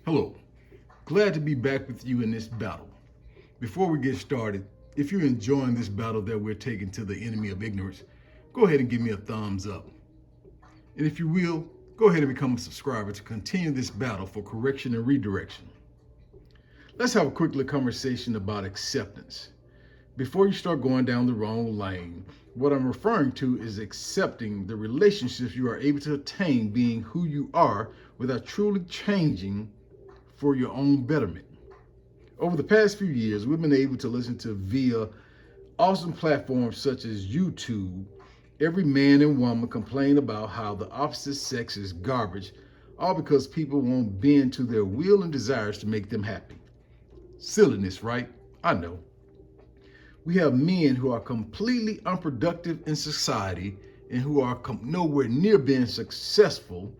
Hello, glad to be back with you in this battle. Before we get started, if you're enjoying this battle that we're taking to the enemy of ignorance, go ahead and give me a thumbs up. And if you will, go ahead and become a subscriber to continue this battle for correction and redirection. Let's have a quick little conversation about acceptance. Before you start going down the wrong lane, what I'm referring to is accepting the relationships you are able to attain being who you are without truly changing for your own betterment. Over the past few years, we've been able to listen to via awesome platforms such as YouTube, every man and woman complain about how the opposite sex is garbage, all because people won't bend to their will and desires to make them happy. Silliness, right? I know. We have men who are completely unproductive in society and who are nowhere near being successful,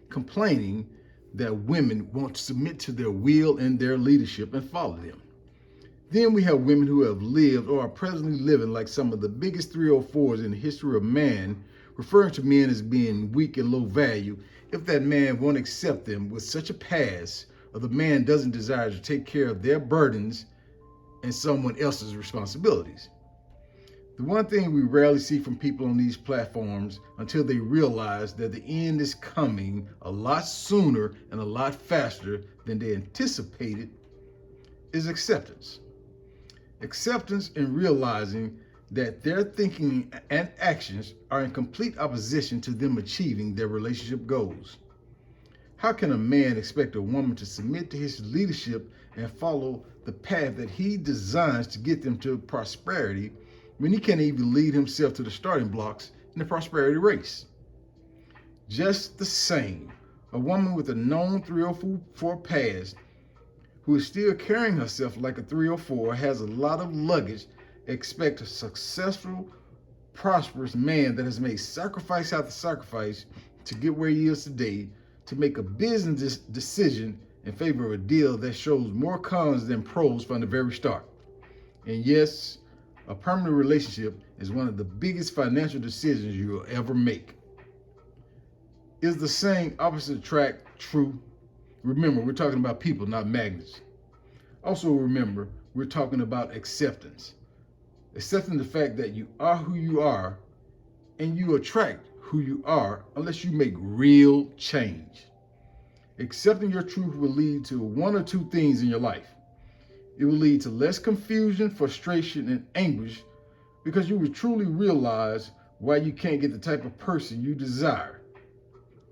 complaining that women won't submit to their will and their leadership and follow them. Then we have women who have lived or are presently living like some of the biggest 304s in the history of man, referring to men as being weak and low value if that man won't accept them with such a pass, or the man doesn't desire to take care of their burdens and someone else's responsibilities. The one thing we rarely see from people on these platforms until they realize that the end is coming a lot sooner and a lot faster than they anticipated is acceptance. Acceptance and realizing that their thinking and actions are in complete opposition to them achieving their relationship goals. How can a man expect a woman to submit to his leadership and follow the path that he designs to get them to prosperity when he can't even lead himself to the starting blocks in the prosperity race? Just the same, a woman with a known 304 past who is still carrying herself like a 304, has a lot of luggage, expect a successful, prosperous man that has made sacrifice after sacrifice to get where he is today, to make a business decision in favor of a deal that shows more cons than pros from the very start. And yes, a permanent relationship is one of the biggest financial decisions you will ever make. Is the saying opposite attract true? Remember, we're talking about people, not magnets. Also remember, we're talking about acceptance. Accepting the fact that you are who you are and you attract who you are unless you make real change. Accepting your truth will lead to one or two things in your life. It will lead to less confusion, frustration, and anguish because you will truly realize why you can't get the type of person you desire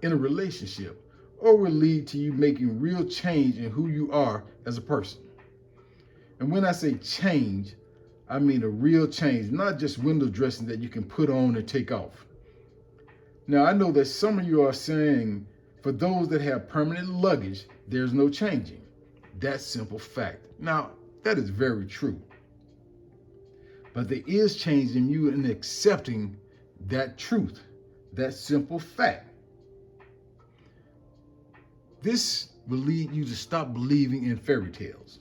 in a relationship, or will lead to you making real change in who you are as a person. And when I say change, I mean a real change, not just window dressing that you can put on and take off. Now, I know that some of you are saying, for those that have permanent luggage, there's no changing. That's simple fact. Now, that is very true. But there is change in you in accepting that truth, that simple fact. This will lead you to stop believing in fairy tales.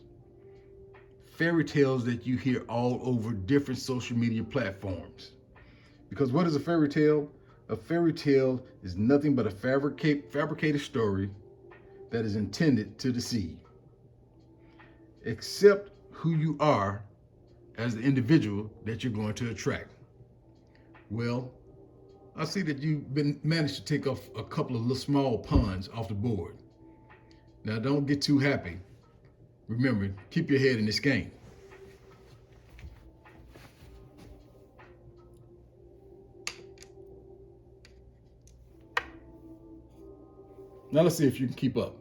Fairy tales that you hear all over different social media platforms. Because what is a fairy tale? A fairy tale is nothing but a fabricated story that is intended to deceive. Accept who you are as the individual that you're going to attract. Well, I see that you've managed to take off a couple of little small puns off the board. Now, don't get too happy. Remember, keep your head in this game. Now let's see if you can keep up.